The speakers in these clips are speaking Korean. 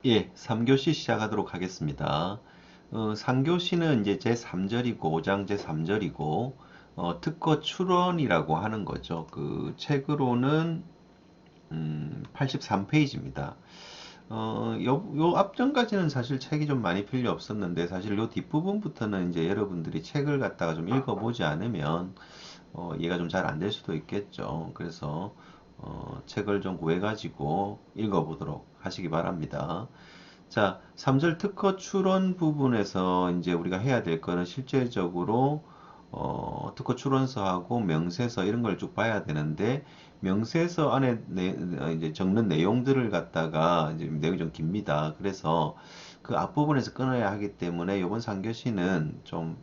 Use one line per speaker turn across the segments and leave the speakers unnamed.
예, 3교시 시작하도록 하겠습니다. 3교시는 이제 제3절이고, 5장 제3절이고, 특허 출원이라고 하는 거죠. 그 책으로는 83페이지입니다. 요 앞전까지는 사실 책이 좀 많이 필요 없었는데, 사실 요 뒷부분부터는 이제 여러분들이 책을 갖다가 좀 읽어보지 않으면, 이해가 좀 잘 안 될 수도 있겠죠. 그래서, 책을 좀 구해가지고 읽어보도록 하시기 바랍니다. 자, 3절 특허 출원 부분에서 이제 우리가 해야 될 거는 실제적으로 특허 출원서하고 명세서 이런 걸 쭉 봐야 되는데 명세서 안에 이제 적는 내용들을 갖다가 이제 내용이 좀 깁니다. 그래서 그 앞부분에서 끊어야 하기 때문에 이번 3교시는 좀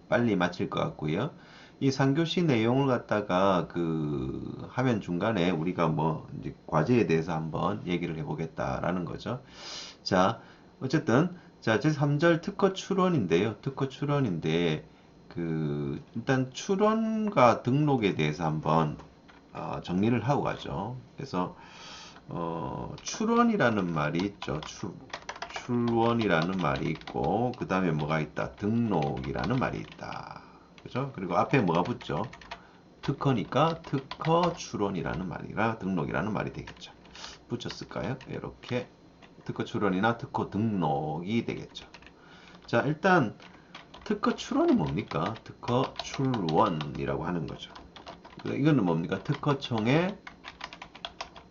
빨리 마칠 것 같고요. 이 3교시 내용을 갖다가 그 화면 중간에 우리가 뭐 이제 과제에 대해서 한번 얘기를 해보겠다라는 거죠. 자, 어쨌든 자, 제 3절 특허 출원인데요. 특허 출원인데 그 일단 출원과 등록에 대해서 한번 정리를 하고 가죠. 그래서 출원이라는 말이 있죠. 출원이라는 말이 있고 그 다음에 뭐가 있다? 등록이라는 말이 있다. 그죠? 그리고 앞에 뭐가 붙죠? 특허니까 특허 출원이라는 말이라 등록이라는 말이 되겠죠. 붙였을까요? 이렇게 특허 출원이나 특허 등록이 되겠죠. 자, 일단 특허 출원은 뭡니까? 특허 출원이라고 하는 거죠. 이거는 뭡니까? 특허청에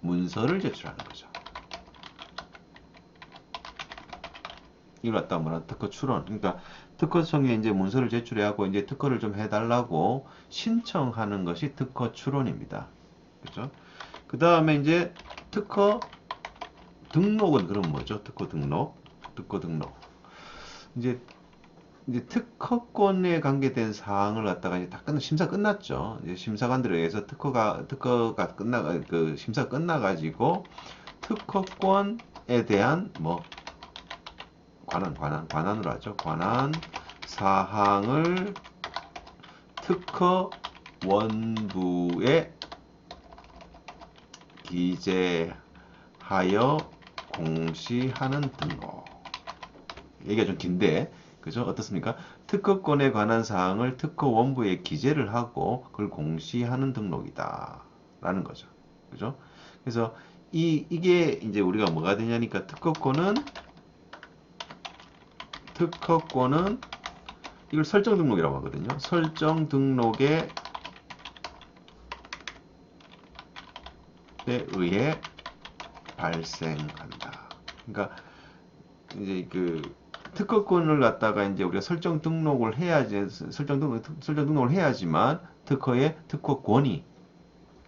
문서를 제출하는 거죠. 이걸 갖다 뭐라 특허 출원. 그러니까 특허청에 이제 문서를 제출해 하고 이제 특허를 좀 해달라고 신청하는 것이 특허 출원입니다. 그죠? 그 다음에 이제 특허 등록은 그럼 뭐죠? 특허 등록. 특허 등록. 이제 특허권에 관계된 사항을 갖다가 이제 다 심사 끝났죠. 이제 심사관들에 의해서 특허가 그 심사 끝나가지고 특허권에 대한 뭐 관한으로 하죠. 관한 사항을 특허원부에 기재하여 공시하는 등록. 얘기가 좀 긴데, 그죠? 어떻습니까? 특허권에 관한 사항을 특허원부에 기재를 하고 그걸 공시하는 등록이다. 라는 거죠. 그죠? 그래서 이게 이제 우리가 뭐가 되냐니까 특허권은 이걸 설정 등록이라고 하거든요. 설정 등록에 의해 발생한다. 그러니까 이제 그 특허권을 갖다가 이제 우리가 설정 등록을 해야지만 특허의 특허권이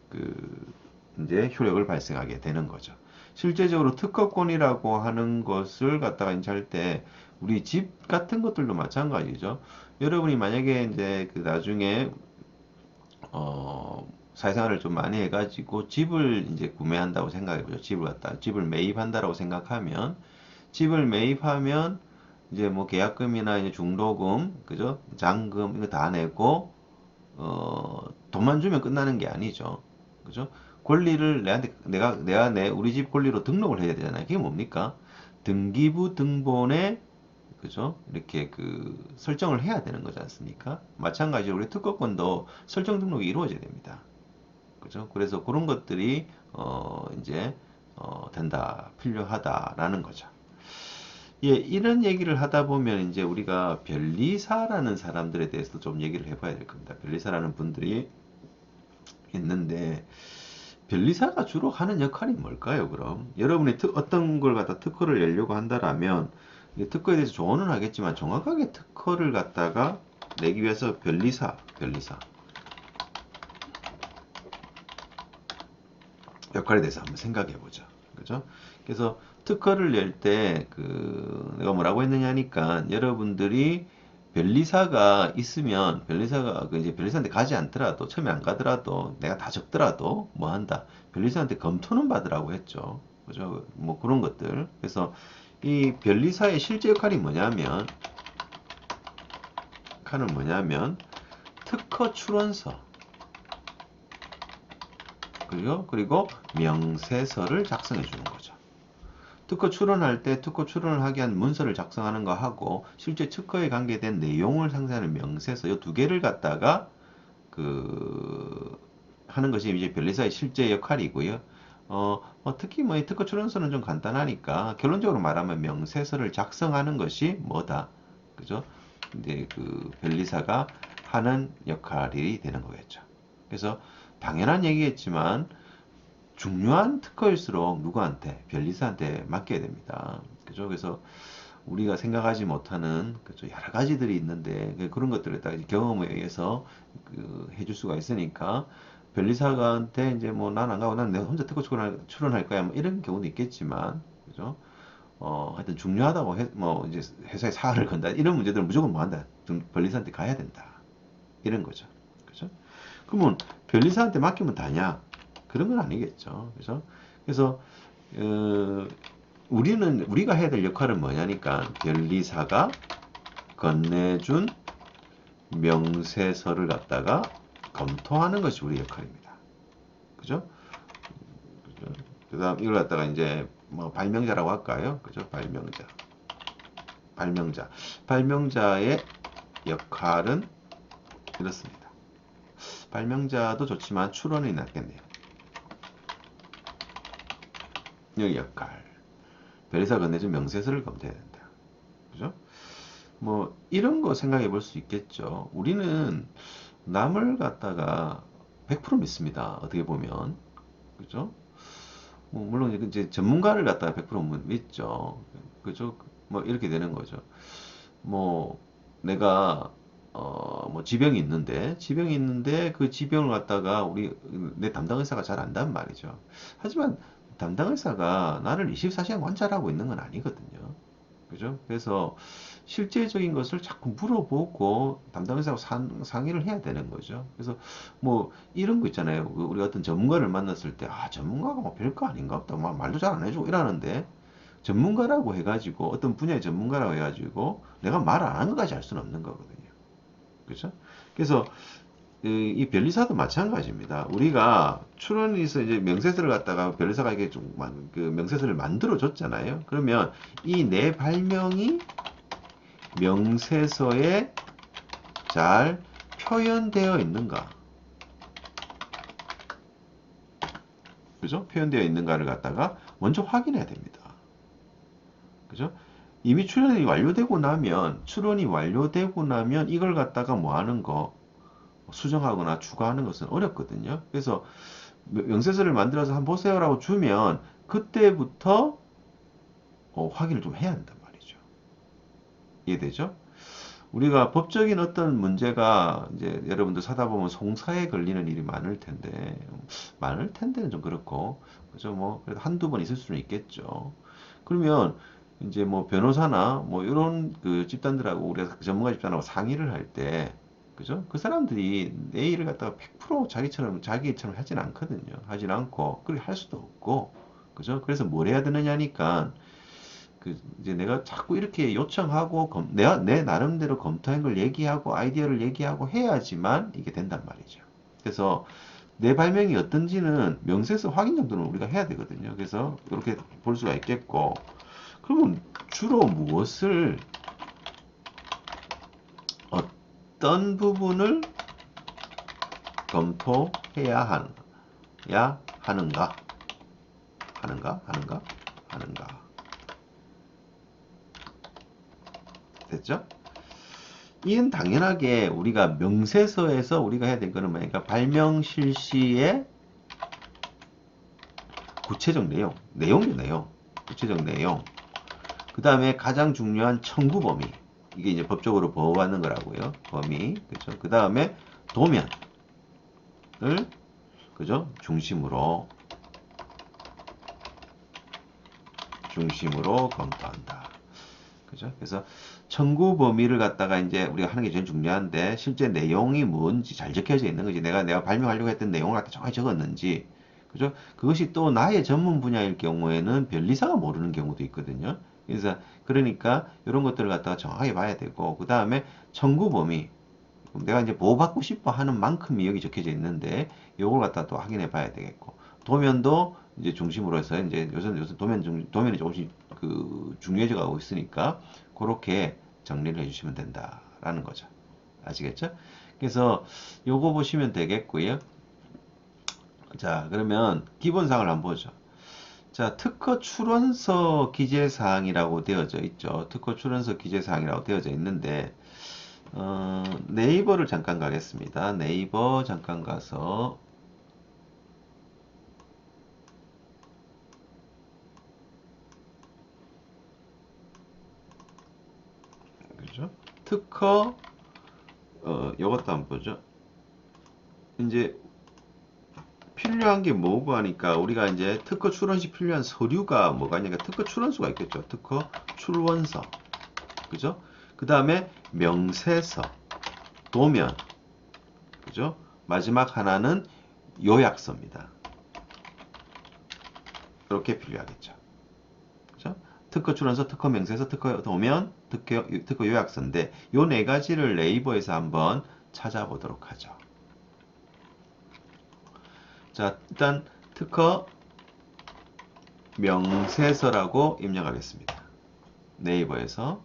그 이제 효력을 발생하게 되는 거죠. 실제적으로 특허권이라고 하는 것을 갖다가 이제 할 때 우리 집 같은 것들도 마찬가지죠. 여러분이 만약에 이제 그 나중에 사회생활을 좀 많이 해가지고 집을 이제 구매한다고 생각해보죠. 집을 매입한다라고 생각하면 집을 매입하면 이제 뭐 계약금이나 이제 중도금, 그죠? 잔금 이거 다 내고 돈만 주면 끝나는 게 아니죠. 그죠? 권리를 내가 내 우리 집 권리로 등록을 해야 되잖아요. 그게 뭡니까? 등기부 등본에 그죠? 이렇게 그 설정을 해야 되는 거지 않습니까? 마찬가지로 우리 특허권도 설정 등록이 이루어져야 됩니다. 그죠? 그래서 그런 것들이 이제 필요하다라는 거죠. 예, 이런 얘기를 하다 보면 이제 우리가 변리사라는 사람들에 대해서도 좀 얘기를 해봐야 될 겁니다. 변리사라는 분들이 있는데 변리사가 주로 하는 역할이 뭘까요? 그럼 여러분이 어떤 걸 갖다 특허를 내려고 한다라면 특허에 대해서 조언은 하겠지만 정확하게 특허를 갖다가 내기 위해서 변리사 역할에 대해서 한번 생각해 보자. 그죠? 그래서 특허를 낼 때 그 내가 뭐라고 했느냐니까 여러분들이 변리사가 있으면 변리사가 그 이제 변리사한테 가지 않더라도 처음에 안 가더라도 내가 다 적더라도 뭐 한다. 변리사한테 검토는 받으라고 했죠. 그죠? 뭐 그런 것들. 그래서 이 변리사의 실제 역할이 뭐냐면 특허 출원서 그리고 명세서를 작성해 주는 거죠. 특허 출원할 때 특허 출원을 하기 위한 문서를 작성하는 거 하고 실제 특허에 관계된 내용을 상세하는 명세서 이 두 개를 갖다가 그 하는 것이 이제 변리사의 실제 역할이고요. 특히 뭐 이 특허 출원서는 좀 간단하니까 결론적으로 말하면 명세서를 작성하는 것이 뭐다, 그죠? 이제 그 변리사가 하는 역할이 되는 거겠죠. 그래서 당연한 얘기겠지만 중요한 특허일수록 누구한테? 변리사한테 맡겨야 됩니다. 그죠? 그래서 우리가 생각하지 못하는 그죠? 여러 가지들이 있는데 그런 것들을 딱 경험에 의해서 해줄 수가 있으니까 변리사한테 이제 뭐 난 안 가고 난 내가 혼자 특허 출원할 거야 뭐 이런 경우도 있겠지만 그죠? 하여튼 중요하다고 뭐 이제 회사에 사활을 건다 이런 문제들은 무조건 뭐 한다. 좀 변리사한테 가야 된다. 이런 거죠. 그죠? 그러면 변리사한테 맡기면 다냐? 그런 건 아니겠죠. 그죠? 그래서 우리가 해야 될 역할은 뭐냐니까 변리사가 건네준 명세서를 갖다가 검토하는 것이 우리 역할입니다. 그죠? 그 다음 이걸 갖다가 이제 뭐 발명자라고 할까요? 그죠? 발명자의 역할은 이렇습니다. 발명자도 좋지만 출원이 낫겠네요. 이 역할. 변리사 건네준 명세서를 검토해야 된다. 그죠? 뭐 이런 거 생각해 볼 수 있겠죠. 우리는 남을 갖다가 100% 믿습니다. 어떻게 보면. 그죠? 뭐 물론 이제 전문가를 갖다가 100% 믿죠. 그죠? 뭐 이렇게 되는 거죠. 뭐 내가 뭐 지병이 있는데 그 지병을 갖다가 내 담당 의사가 잘 안단 말이죠. 하지만 담당 의사가 나를 24시간 관찰하고 있는 건 아니거든요. 그죠? 그래서 실제적인 것을 자꾸 물어보고 담당 의사하고 상의를 해야 되는 거죠. 그래서 뭐 이런 거 있잖아요. 우리 어떤 전문가를 만났을 때, 전문가가 뭐 별거 아닌가 보다. 막 말도 잘 안 해주고 이러는데, 전문가라고 해가지고, 어떤 분야의 전문가라고 해가지고, 내가 말 안 한 것까지 할 수는 없는 거거든요. 그죠? 그래서, 이 변리사도 마찬가지입니다. 우리가 출원에서 이제 명세서를 갖다가 변리사가 이게 그 명세서를 만들어 줬잖아요. 그러면 이 내 발명이 명세서에 잘 표현되어 있는가? 그죠? 표현되어 있는가를 갖다가 먼저 확인해야 됩니다. 그죠? 이미 출원이 완료되고 나면 이걸 갖다가 뭐 하는 거 수정하거나 추가하는 것은 어렵거든요. 그래서 명세서를 만들어서 한번 보세요라고 주면 그때부터 확인을 좀 해야 한단 말이죠. 이해되죠? 우리가 법적인 어떤 문제가 이제 여러분들 사다 보면 송사에 걸리는 일이 많을 텐데는 좀 그렇고, 그죠? 뭐, 그래도 한두 번 있을 수는 있겠죠. 그러면 이제 뭐 변호사나 뭐 이런 그 집단들하고 우리가 그 전문가 집단하고 상의를 할 때, 그죠? 그 사람들이 내 일을 갖다가 100% 자기처럼 하진 않거든요. 하진 않고, 그렇게 할 수도 없고, 그죠? 그래서 뭘 해야 되느냐니까, 이제 내가 자꾸 이렇게 요청하고 내 나름대로 검토한 걸 얘기하고 아이디어를 얘기하고 해야지만 이게 된단 말이죠. 그래서 내 발명이 어떤지는 명세서 확인 정도는 우리가 해야 되거든요. 그래서 이렇게 볼 수가 있겠고, 그러면 주로 어떤 부분을 검토해야 하는가? 됐죠? 이는 당연하게 우리가 명세서에서 우리가 해야 될 거는 뭐니까 발명 실시의 구체적 내용. 구체적 내용. 그 다음에 가장 중요한 청구 범위. 이게 이제 법적으로 보호받는 거라고요. 범위. 그죠? 그 다음에 도면을, 그죠? 중심으로 검토한다. 그죠? 그래서 청구 범위를 갖다가 이제 우리가 하는 게 제일 중요한데 실제 내용이 뭔지 잘 적혀져 있는 거지. 내가 발명하려고 했던 내용을 갖다 정확히 적었는지. 그죠? 그것이 또 나의 전문 분야일 경우에는 변리사가 모르는 경우도 있거든요. 그러니까 이런 것들을 갖다가 정확하게 봐야 되고 그 다음에 청구 범위. 내가 이제 보호받고 싶어 하는 만큼이 여기 적혀져 있는데 요걸 갖다 또 확인해 봐야 되겠고 도면도 이제 중심으로 해서 이제 요새 도면이 조금씩 중요해져 가고 있으니까 그렇게 정리를 해주시면 된다라는 거죠. 아시겠죠? 그래서 요거 보시면 되겠고요. 자, 그러면 기본사항을 한번 보죠. 자, 특허 출원서 기재사항이라고 되어져 있죠. 특허 출원서 기재사항이라고 되어져 있는데, 네이버를 잠깐 가겠습니다. 네이버 잠깐 가서, 그죠? 특허, 요것도 한번 보죠. 이제, 필요한 게 뭐고 하니까 우리가 이제 특허 출원 시 필요한 서류가 뭐가 있냐니까 특허 출원서가 있겠죠. 특허 출원서. 그죠? 그 다음에 명세서, 도면. 그죠? 마지막 하나는 요약서입니다. 이렇게 필요하겠죠. 그죠? 특허 출원서, 특허 명세서, 특허 도면, 특허 요약서인데 요 네 가지를 네이버에서 한번 찾아보도록 하죠. 자, 일단 특허 명세서라고 입력하겠습니다. 네이버에서.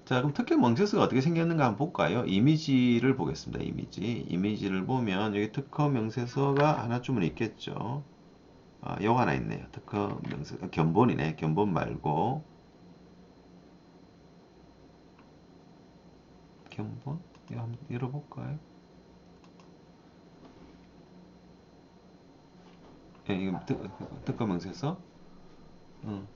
자, 그럼 특허 명세서가 어떻게 생겼는가 한번 볼까요? 이미지를 보겠습니다. 이미지를 보면 여기 특허 명세서가 하나쯤은 있겠죠. 아, 요거 하나 있네요. 특허 명세서 견본이네. 견본 말고 견본? 이거 한번 열어볼까요? 예, 이거 특허 명세서. 응.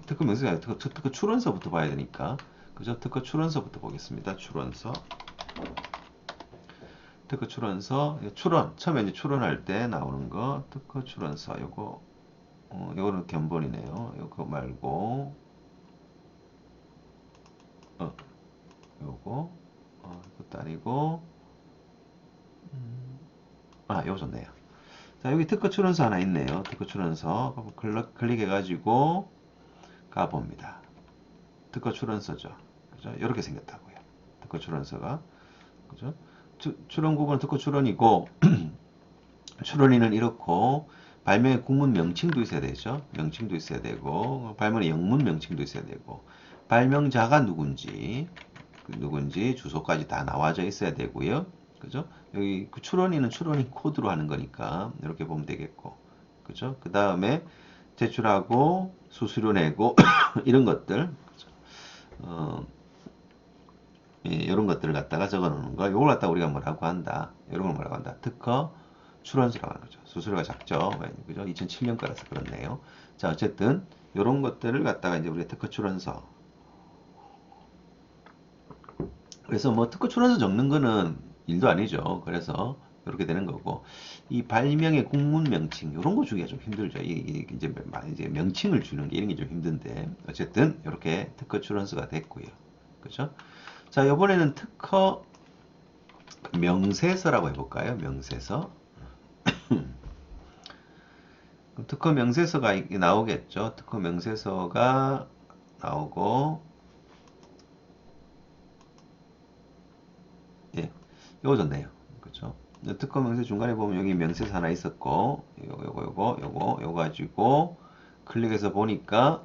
특허 명세서가 아니라 특허 출원서부터 봐야 되니까. 그죠? 특허 출원서부터 보겠습니다. 출원서. 특허 출원서, 처음에 이제 출원할 때 나오는 거, 특허 출원서, 요거는 견본이네요. 요거 말고, 어, 요거, 이것도 아니고, 요거 좋네요. 자, 여기 특허 출원서 하나 있네요. 특허 출원서. 클릭해가지고, 가봅니다. 특허 출원서죠. 그죠? 이렇게 생겼다고요. 특허 출원서가. 그죠? 출원국은 특허 출원이고, 출원인은 이렇고, 발명의 국문 명칭도 있어야 되죠. 명칭도 있어야 되고, 발명의 영문 명칭도 있어야 되고, 발명자가 누군지 주소까지 다 나와져 있어야 되고요. 그죠? 여기 그 출원인은 출원인 코드로 하는 거니까 이렇게 보면 되겠고. 그죠? 그 다음에 제출하고 수수료 내고 이런 것들. 그죠? 어, 예, 이런 것들을 갖다가 적어 놓는 거. 이걸 갖다가 우리가 뭐라고 한다. 이런 걸 뭐라고 한다. 특허 출원서라고 하는 거죠. 수수료가 작죠. 그죠? 2007년 거라서 그렇네요. 자, 어쨌든 이런 것들을 갖다가 이제 우리가 특허 출원서. 그래서 뭐 특허 출원서 적는 거는 일도 아니죠. 그래서 이렇게 되는 거고 이 발명의 국문 명칭 이런 거 주기가 좀 힘들죠. 이제 명칭을 주는 게 이런 게 좀 힘든데 어쨌든 이렇게 특허 출원서가 됐고요. 그죠? 자, 이번에는 특허 명세서라고 해볼까요? 명세서. 특허 명세서가 나오겠죠. 특허 명세서가 나오고, 예, 요거 좋네요. 그렇죠. 특허 명세 중간에 보면 여기 명세서 하나 있었고, 요거 가지고 클릭해서 보니까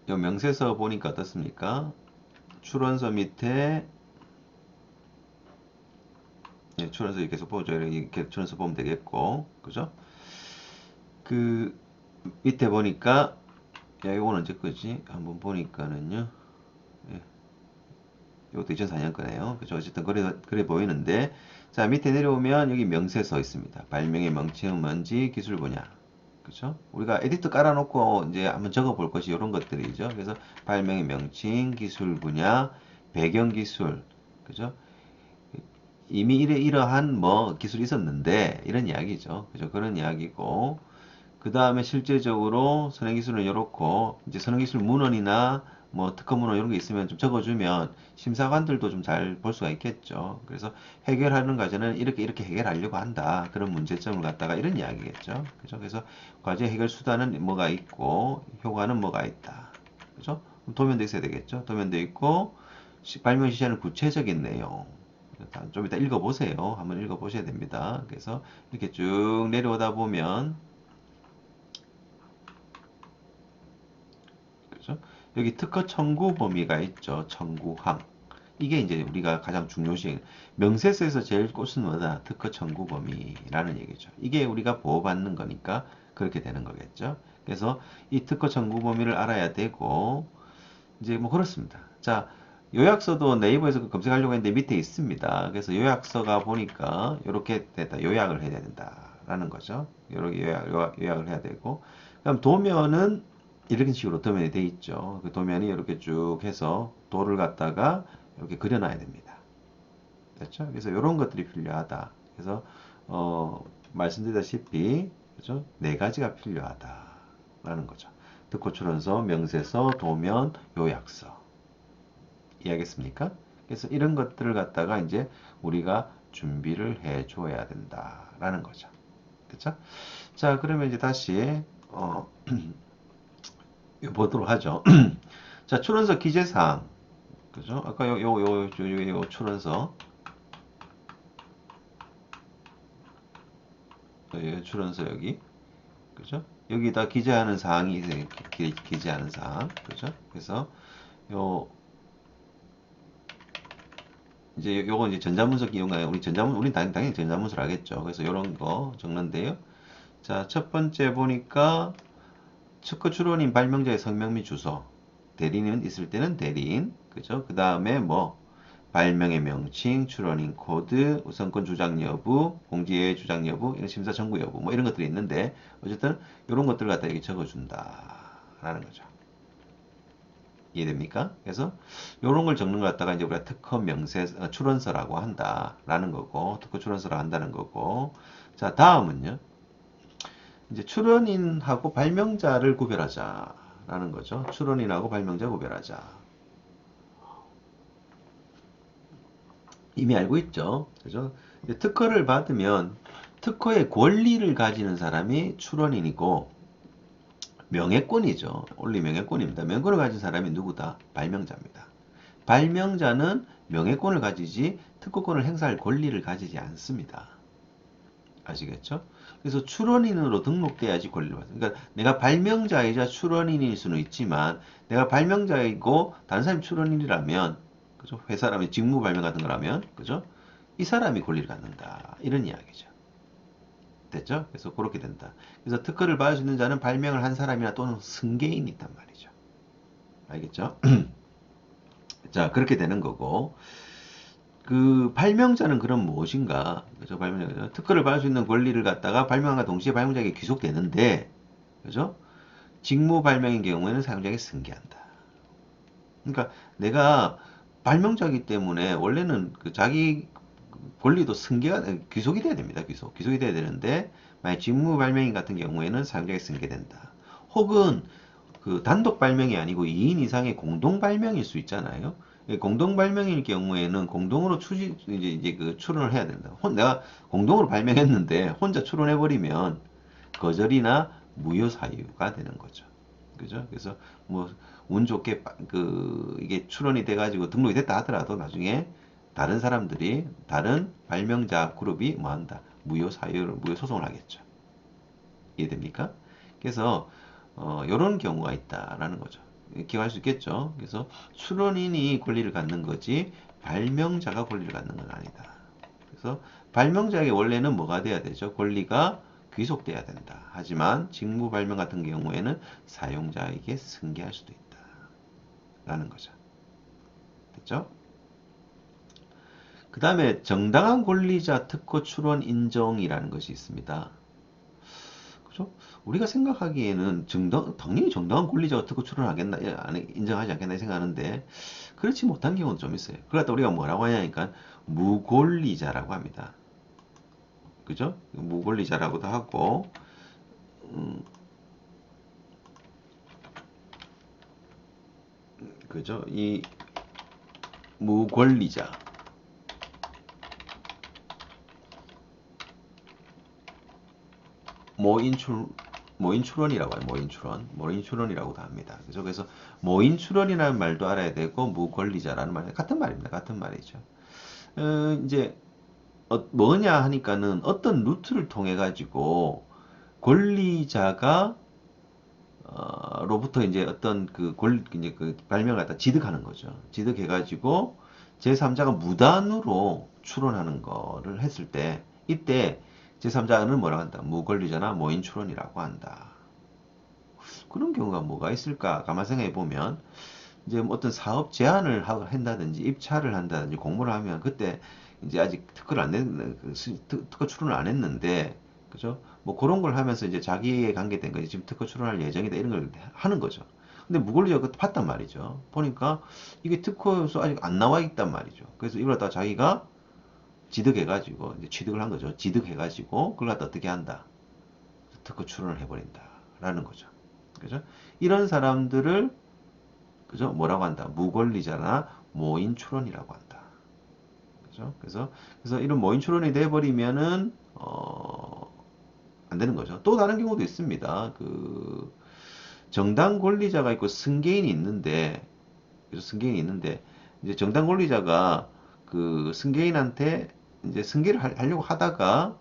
요 명세서 보니까 어떻습니까? 출원서 밑에 출원서 이렇게 계속 보죠. 이렇게 출원서 보면 되겠고, 그죠? 그 밑에 보니까 이건 언제 거지? 한번 보니까는요. 예, 이것도 2004년 거네요. 그죠? 어쨌든 그래 보이는데 자 밑에 내려오면 여기 명세서 있습니다. 발명의 명칭은 뭔지 기술 분야. 그죠? 우리가 에디터 깔아놓고 이제 한번 적어볼 것이 이런 것들이죠. 그래서 발명의 명칭, 기술 분야, 배경 기술, 그죠? 이미 이러한 뭐 기술이 있었는데 이런 이야기죠. 그죠? 그런 이야기고 그 다음에 실제적으로 선행기술은 이렇고 이제 선행기술 문헌이나 뭐 특허 문헌 이런 게 있으면 좀 적어주면 심사관들도 좀 잘 볼 수가 있겠죠. 그래서 해결하는 과제는 이렇게 해결하려고 한다. 그런 문제점을 갖다가 이런 이야기겠죠. 그죠? 그래서 과제 해결 수단은 뭐가 있고 효과는 뭐가 있다. 그죠? 도면도 있어야 되겠죠. 도면도 있고 발명 시제는 구체적인 내용. 좀 이따 읽어보세요. 한번 읽어보셔야 됩니다. 그래서 이렇게 쭉 내려오다 보면, 그죠? 여기 특허 청구 범위가 있죠. 청구항. 이게 이제 우리가 가장 중요시, 명세서에서 제일 꽃은 뭐다? 특허 청구 범위라는 얘기죠. 이게 우리가 보호받는 거니까 그렇게 되는 거겠죠. 그래서 이 특허 청구 범위를 알아야 되고, 이제 뭐 그렇습니다. 자, 요약서도 네이버에서 검색하려고 했는데 밑에 있습니다. 그래서 요약서가 보니까 이렇게 됐다. 요약을 해야 된다라는 거죠. 이렇게 요약을 해야 되고, 그럼 도면은 이런 식으로 도면이 돼 있죠. 그 도면이 이렇게 쭉 해서 도를 갖다가 이렇게 그려놔야 됩니다. 됐죠? 그래서 이런 것들이 필요하다. 그래서 말씀드렸다시피 그죠? 네 가지가 필요하다라는 거죠. 특허 출원서, 명세서, 도면, 요약서. 이해하겠습니까? 그래서 이런 것들을 갖다가 이제 우리가 준비를 해 줘야 된다라는 거죠. 그렇죠? 자, 그러면 이제 다시 보도록 하죠. 자, 출원서 기재사항. 그죠? 아까 요 출원서. 출원서 여기. 그죠? 여기다 기재하는 사항이 기재하는 사항. 그죠? 그래서 요 이제 요거 이제 전자문서 이용하여 우리 당연히 전자문서를 하겠죠. 그래서 요런 거 적는데요. 자, 첫 번째 보니까 특허 출원인 발명자의 성명 및 주소. 대리인은 있을 때는 대리인. 그죠? 그 다음에 뭐 발명의 명칭, 출원인 코드, 우선권 주장 여부, 공지의 주장 여부, 이런 심사 청구 여부, 뭐 이런 것들이 있는데 어쨌든 이런 것들을 갖다 여기 적어준다라는 거죠. 이해됩니까? 그래서 이런 걸 적는 걸 갖다가 이제 우리가 특허 명세 출원서라고 한다라는 거고, 특허 출원서라 한다는 거고. 자, 다음은요. 이제 출원인하고 발명자를 구별하자라는 거죠. 출원인하고 발명자 구별하자. 이미 알고 있죠. 그죠? 특허를 받으면 특허의 권리를 가지는 사람이 출원인이고 명예권이죠. 원리 명예권입니다. 명예권을 가진 사람이 누구다? 발명자입니다. 발명자는 명예권을 가지지 특허권을 행사할 권리를 가지지 않습니다. 아시겠죠? 그래서 출원인으로 등록돼야지 권리를 받습니다. 그러니까 내가 발명자이자 출원인일 수는 있지만 내가 발명자이고 다른 사람이 출원인이라면 그죠? 회사라면 직무 발명 같은 거라면 그죠? 이 사람이 권리를 갖는다. 이런 이야기죠. 됐죠? 그래서 그렇게 된다. 그래서 특허를 받을 수 있는 자는 발명을 한 사람이나 또는 승계인이 있단 말이죠. 알겠죠? 자, 그렇게 되는 거고. 그 발명자는 그럼 무엇인가? 그죠? 발명자. 특허를 받을 수 있는 권리를 갖다가 발명함과 동시에 발명자에게 귀속되는데, 그죠? 직무 발명인 경우에는 사용자에게 승계한다. 그러니까 내가 발명자이기 때문에 원래는 그 자기 권리도 승계가 귀속이 돼야 됩니다. 귀속이 돼야 되는데 만약 직무 발명인 같은 경우에는 사용자에게 승계된다. 혹은 그 단독 발명이 아니고 2인 이상의 공동 발명일 수 있잖아요. 공동 발명일 경우에는 공동으로 이제 그 출원을 해야 된다. 내가 공동으로 발명했는데 혼자 출원해 버리면 거절이나 무효 사유가 되는 거죠. 그죠? 그래서 뭐 운 좋게 그 이게 출원이 돼가지고 등록이 됐다 하더라도 나중에 다른 사람들이 다른 발명자 그룹이 뭐 한다? 무효 소송을 하겠죠. 이해됩니까? 그래서 이런 경우가 있다라는 거죠. 기억할 수 있겠죠. 그래서 출원인이 권리를 갖는 거지 발명자가 권리를 갖는 건 아니다. 그래서 발명자에게 원래는 뭐가 돼야 되죠? 권리가 귀속돼야 된다. 하지만 직무 발명 같은 경우에는 사용자에게 승계할 수도 있다. 라는 거죠. 됐죠? 그 다음에 정당한 권리자 특허 출원 인정이라는 것이 있습니다. 그죠? 우리가 생각하기에는 당연히 정당한 권리자가 특허 출원하겠나, 인정하지 않겠나 생각하는데, 그렇지 못한 경우도 좀 있어요. 그러다 우리가 뭐라고 하냐니까, 무권리자라고 합니다. 그죠? 무권리자라고도 하고, 그죠? 이 무권리자. 모인 출원이라고 해요. 모인 출원이라고도 합니다. 그죠? 그래서 모인 출원이라는 말도 알아야 되고 무권리자라는 말 같은 말입니다. 같은 말이죠. 이제 뭐냐 하니까는 어떤 루트를 통해 가지고 권리자가 로부터 이제 어떤 이제 그 발명을 갖다 취득하는 거죠. 취득해가지고 제3자가 무단으로 추론하는 거를 했을 때 이때 제3자는 뭐라고 한다? 무권리자나 모인 추론이라고 한다. 그런 경우가 뭐가 있을까? 가만 생각해 보면 이제 뭐 어떤 사업 제안을 한다든지 입찰을 한다든지 공모를 하면 그때 이제 아직 특허를 안 냈는 특허 출원을 안 했는데 그죠? 뭐 그런 걸 하면서 이제 자기에 관계된 거 지금 특허 출원할 예정이다 이런 걸 하는 거죠. 근데 무권리자가 그때 봤단 말이죠. 보니까 이게 특허에서 아직 안 나와 있단 말이죠. 그래서 이걸 갖다 자기가 취득해가지고 이제 취득을 한 거죠. 취득해가지고 그걸 갖다 어떻게 한다? 특허 출원을 해버린다라는 거죠. 그죠? 이런 사람들을 그죠? 뭐라고 한다? 무권리자나 모인 추론이라고 한다. 그죠? 그래서 이런 모인 추론이 돼버리면은 안 되는 거죠. 또 다른 경우도 있습니다. 정당 권리자가 있고 승계인이 있는데, 그래서 승계인이 있는데 이제 정당 권리자가 그 승계인한테 이제 승계를 하려고 하다가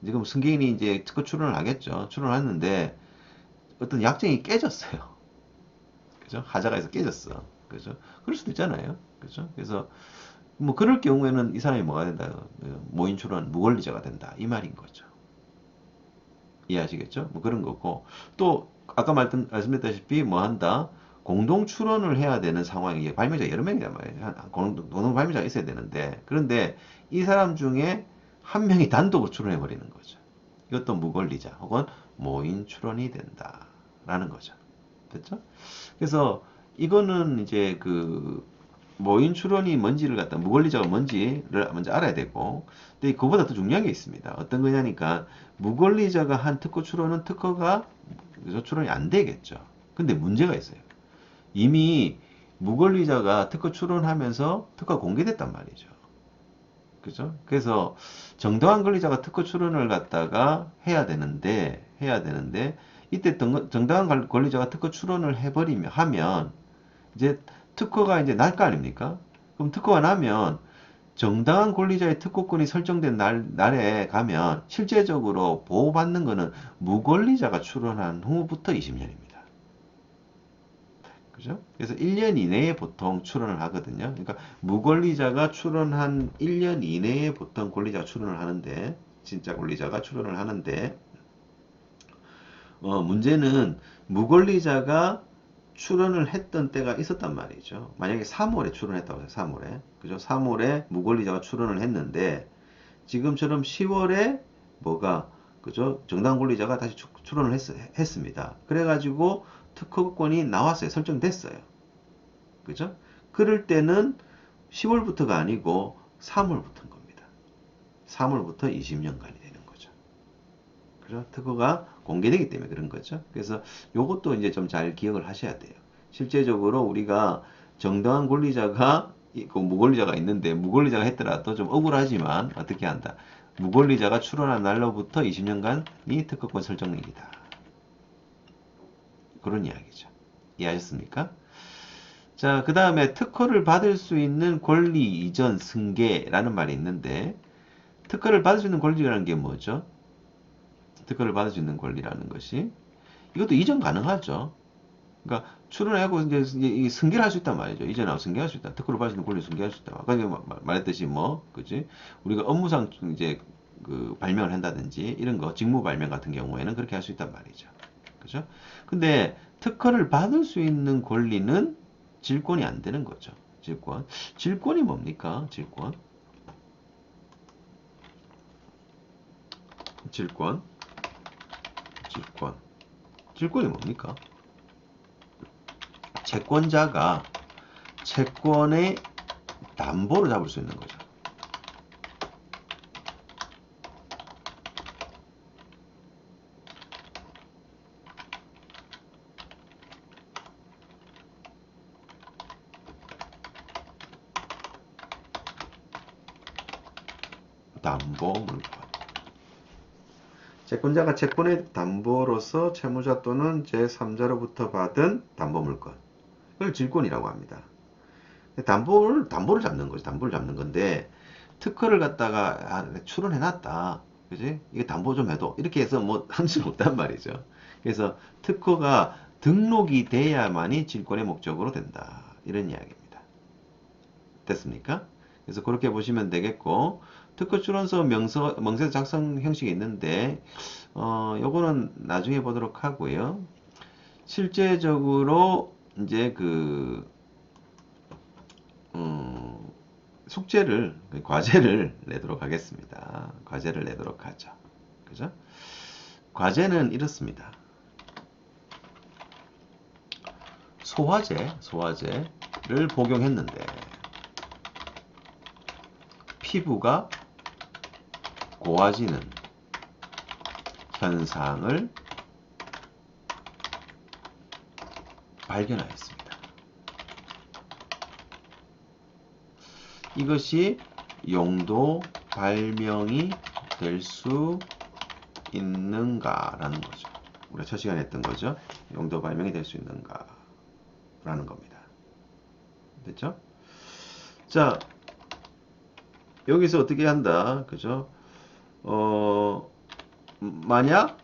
지금 승계인이 이제 특허 출원을 하겠죠. 출원을 했는데 어떤 약정이 깨졌어요. 그죠? 하자가 해서 깨졌어. 그죠? 그럴 수도 있잖아요. 그죠? 그래서 뭐 그럴 경우에는 이 사람이 뭐가 된다? 모인 출원 무권리자가 된다. 이 말인 거죠. 이해하시겠죠? 뭐 그런 거고 또 아까 말씀드렸다시피 뭐 한다? 공동 출원을 해야 되는 상황이 발명자가 여러 명이란 말이에요. 공동 발명자가 있어야 되는데 그런데 이 사람 중에 한 명이 단독으로 출원해 버리는 거죠. 이것도 무권리자 혹은 모인 출원이 된다라는 거죠. 됐죠? 그래서 이거는 이제 모인 추론이 뭔지를 갖다 무권리자가 뭔지를 먼저 알아야 되고 근데 그거보다 더 중요한 게 있습니다. 어떤 거냐니까 무권리자가 한 특허 추론은 특허가 추론이 안 되겠죠. 근데 문제가 있어요. 이미 무권리자가 특허 추론하면서 특허가 공개됐단 말이죠. 그죠? 그래서 정당한 권리자가 특허 추론을 갖다가 해야 되는데 이때 정당한 권리자가 특허 추론을 하면 이제 특허가 이제 날 거 아닙니까? 그럼 특허가 나면 정당한 권리자의 특허권이 설정된 날에 가면 실제적으로 보호받는 거는 무권리자가 출원한 후부터 20년입니다. 그죠? 그래서 1년 이내에 보통 출원을 하거든요. 그러니까 무권리자가 출원한 1년 이내에 보통 권리자가 출원을 하는데 진짜 권리자가 출원을 하는데 문제는 무권리자가 출원을 했던 때가 있었단 말이죠. 만약에 3월에 출원했다고 해요. 3월에. 그죠? 3월에 무권리자가 출원을 했는데 지금처럼 10월에 뭐가 그죠? 정당 권리자가 다시 출원을 했습니다. 그래가지고 특허권이 나왔어요. 설정됐어요. 그죠? 그럴 때는 10월부터가 아니고 3월부터인 겁니다. 3월부터 20년간이 되는 거죠. 그죠? 특허가 공개되기 때문에 그런 거죠. 그래서 요것도 이제 좀 잘 기억을 하셔야 돼요. 실제적으로 우리가 정당한 권리자가 있고 무권리자가 있는데 무권리자가 했더라도 좀 억울하지만 어떻게 한다? 무권리자가 출원한 날로부터 20년간이 특허권 설정일이다. 그런 이야기죠. 이해하셨습니까? 자, 그 다음에 특허를 받을 수 있는 권리 이전 승계라는 말이 있는데 특허를 받을 수 있는 권리라는 게 뭐죠? 특허를 받을 수 있는 권리라는 것이 이것도 이전 가능하죠. 그러니까 출원하고 이제 승계를 할 수 있단 말이죠. 이전하고 승계할 수 있다. 특허를 받을 수 있는 권리 승계할 수 있다. 아까 말했듯이 그지? 우리가 업무상 이제 발명을 한다든지 이런 거 직무 발명 같은 경우에는 그렇게 할 수 있단 말이죠. 그죠? 근데 특허를 받을 수 있는 권리는 질권이 안 되는 거죠. 질권. 질권이 뭡니까? 질권. 질권. 질권. 질권이 뭡니까? 채권자가 채권의 담보를 잡을 수 있는 거죠. 담보 물건. 채권자가 채권의 담보로서 채무자 또는 제3자로부터 받은 담보 물건. 그걸 질권이라고 합니다. 담보를 잡는 거죠. 담보를 잡는 건데, 특허를 갖다가 출원해놨다. 그지? 이게 담보 좀 해도 이렇게 해서 뭐 할 수는 없단 말이죠. 그래서 특허가 등록이 돼야만이 질권의 목적으로 된다. 이런 이야기입니다. 됐습니까? 그래서 그렇게 보시면 되겠고, 특허 출원서 명세서 작성 형식이 있는데 요거는 나중에 보도록 하고요. 실제적으로 이제 숙제를 과제를 내도록 하겠습니다. 과제를 내도록 하죠. 그죠? 과제는 이렇습니다. 소화제를 복용했는데 피부가 고와지는 현상을 발견하였습니다. 이것이 용도 발명이 될 수 있는가라는 거죠. 우리가 첫 시간에 했던 거죠. 용도 발명이 될 수 있는가라는 겁니다. 됐죠? 자, 여기서 어떻게 한다. 그죠? 만약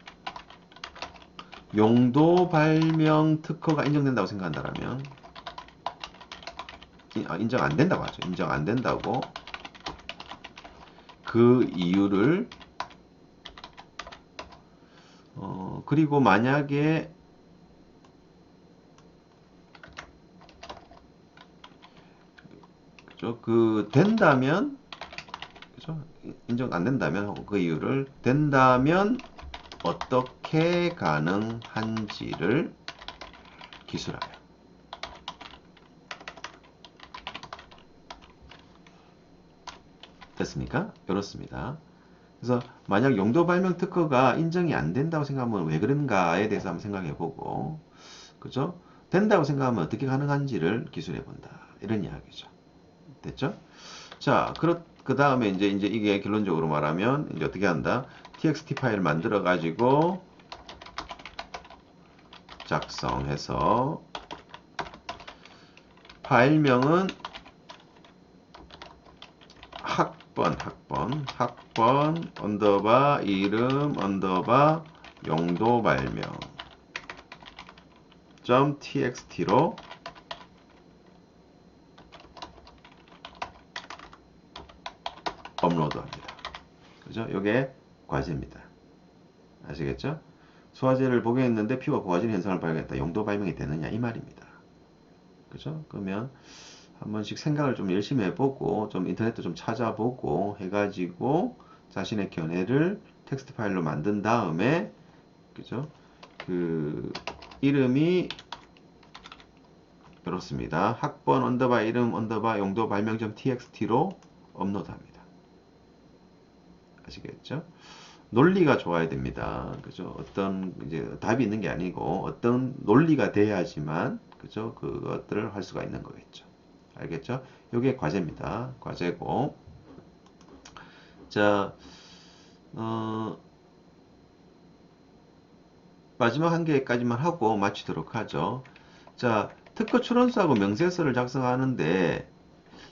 용도 발명 특허가 인정된다고 생각한다면 인정 안 된다고 하죠. 인정 안 된다고. 그 이유를 그리고 만약에 그죠? 된다면 그죠? 인정 안 된다면 하고 그 이유를 된다면 어떻게 가능한지를 기술하여. 됐습니까? 이렇습니다. 그래서 만약 용도 발명 특허가 인정이 안 된다고 생각하면 왜 그런가에 대해서 한번 생각해 보고, 그죠? 된다고 생각하면 어떻게 가능한지를 기술해 본다. 이런 이야기죠. 됐죠? 자, 그 다음에 이제 이게 결론적으로 말하면 이제 어떻게 한다? txt 파일 만들어 가지고 작성해서 파일명은 학번 언더바 이름 언더바 용도 발명 .txt로 업로드합니다. 그죠? 요게 과제입니다. 아시겠죠? 소화제를 복용했는데 피부가 고와지는 현상을 발견했다. 용도 발명이 되느냐 이 말입니다. 그죠? 그러면 한 번씩 생각을 좀 열심히 해보고 좀 인터넷도 좀 찾아보고 해가지고 자신의 견해를 텍스트 파일로 만든 다음에 그죠? 이름이 이렇습니다. 학번 언더바 이름 언더바 용도 발명점 txt로 업로드합니다. 아시겠죠? 논리가 좋아야 됩니다. 그죠? 어떤 이제 답이 있는 게 아니고 어떤 논리가 돼야지만 그죠? 그것들을 할 수가 있는 거겠죠. 알겠죠? 이게 과제입니다. 과제고. 자, 마지막 한 개까지만 하고 마치도록 하죠. 자, 특허 출원서하고 명세서를 작성하는데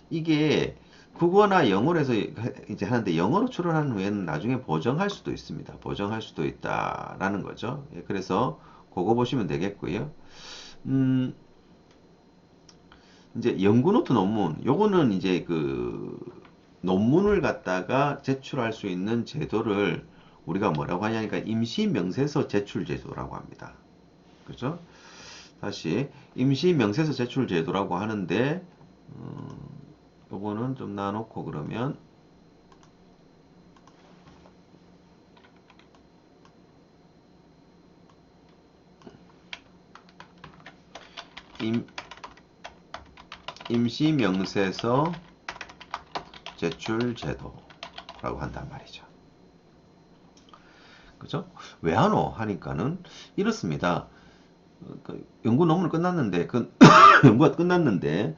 이게 국어나 영어로 해서 이제 하는데 영어로 출원한 후에는 나중에 보정할 수도 있습니다. 보정할 수도 있다라는 거죠. 예, 그래서 그거 보시면 되겠고요. 이제 연구노트 논문, 요거는 이제 논문을 갖다가 제출할 수 있는 제도를 우리가 뭐라고 하냐니까 임시명세서 제출 제도라고 합니다. 그죠? 다시 임시명세서 제출 제도라고 하는데 요거는 좀 놔놓고 그러면 임시명세서 제출 제도라고 한단 말이죠. 그죠? 왜 하노? 하니까는 이렇습니다. 연구 논문을 끝났는데 연구가 끝났는데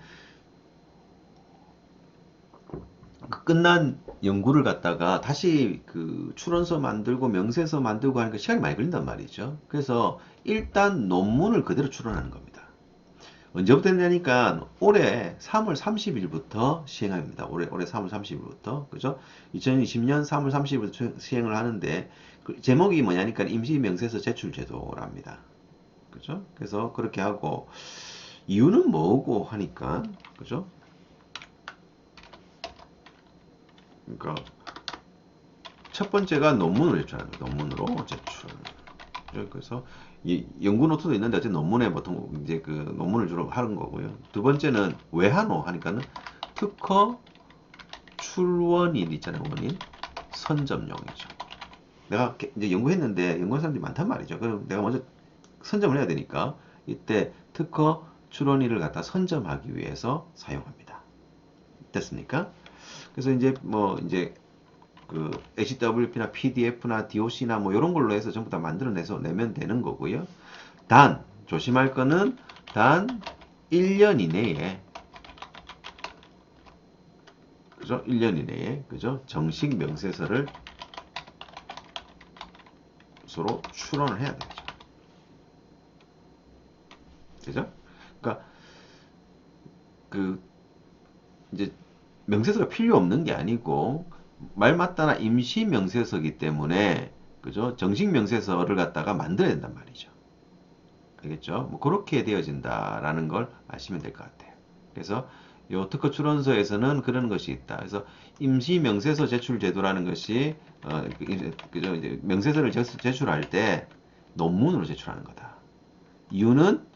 끝난 연구를 갖다가 다시 출원서 만들고 명세서 만들고 하니까 시간이 많이 걸린단 말이죠. 그래서 일단 논문을 그대로 출원하는 겁니다. 언제부터 했냐니까 올해 3월 30일부터 시행합니다. 올해 3월 30일부터. 그죠? 2020년 3월 30일부터 시행을 하는데 그 제목이 뭐냐니까 임시 명세서 제출 제도랍니다. 그죠? 그래서 그렇게 하고 이유는 뭐고 하니까 그죠? 그러니까 첫 번째가 논문을 제출하는 거예요. 논문으로 제출. 그래서 이 연구 노트도 있는데 어쨌든 논문에 보통 이제 그 논문을 주로 하는 거고요. 두 번째는 왜 하노 하니까는 특허 출원일 있잖아요. 원인 선점용이죠. 내가 이제 연구했는데 연구한 사람들이 많단 말이죠. 그럼 내가 먼저 선점을 해야 되니까 이때 특허 출원일을 갖다 선점하기 위해서 사용합니다. 됐습니까? 그래서 이제 뭐 이제 그 HWP나 PDF나 DOC나 뭐 이런 걸로 해서 전부 다 만들어내서 내면 되는 거고요. 단 조심할 거는 단 1년 이내에 그죠? 1년 이내에 그죠? 정식 명세서를 서로 출원을 해야 되죠. 그죠? 그러니까 그 이제 명세서가 필요 없는 게 아니고 말 맞다나 임시 명세서기 때문에 그죠? 정식 명세서를 갖다가 만들어야 된단 말이죠. 알겠죠? 뭐 그렇게 되어진다라는 걸 아시면 될 것 같아요. 그래서 요 특허 출원서에서는 그런 것이 있다. 그래서 임시 명세서 제출 제도라는 것이 그죠? 이제 명세서를 제출할 때 논문으로 제출하는 거다. 이유는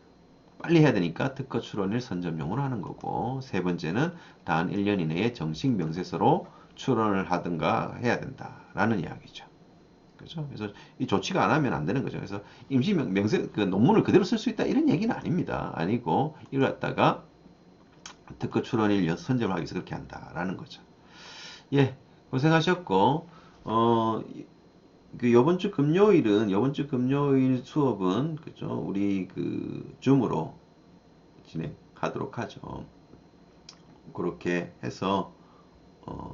빨리 해야 되니까 특허 출원일 선점용으로 하는 거고 세 번째는 단 1년 이내에 정식 명세서로 출원을 하든가 해야 된다라는 이야기죠. 그죠? 그래서 이 조치가 안 하면 안 되는 거죠. 그래서 임시 명세 그 논문을 그대로 쓸 수 있다 이런 얘기는 아닙니다. 아니고 이걸 갖다가 특허 출원일 선점을 하기 위해서 그렇게 한다라는 거죠. 예, 고생하셨고 그 요번 주 금요일 수업은 그죠? 우리 그 줌으로 진행하도록 하죠. 그렇게 해서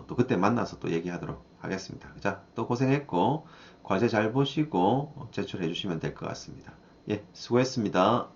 또 그때 만나서 또 얘기하도록 하겠습니다. 자, 또 고생했고 과제 잘 보시고 제출해 주시면 될 것 같습니다. 예, 수고했습니다.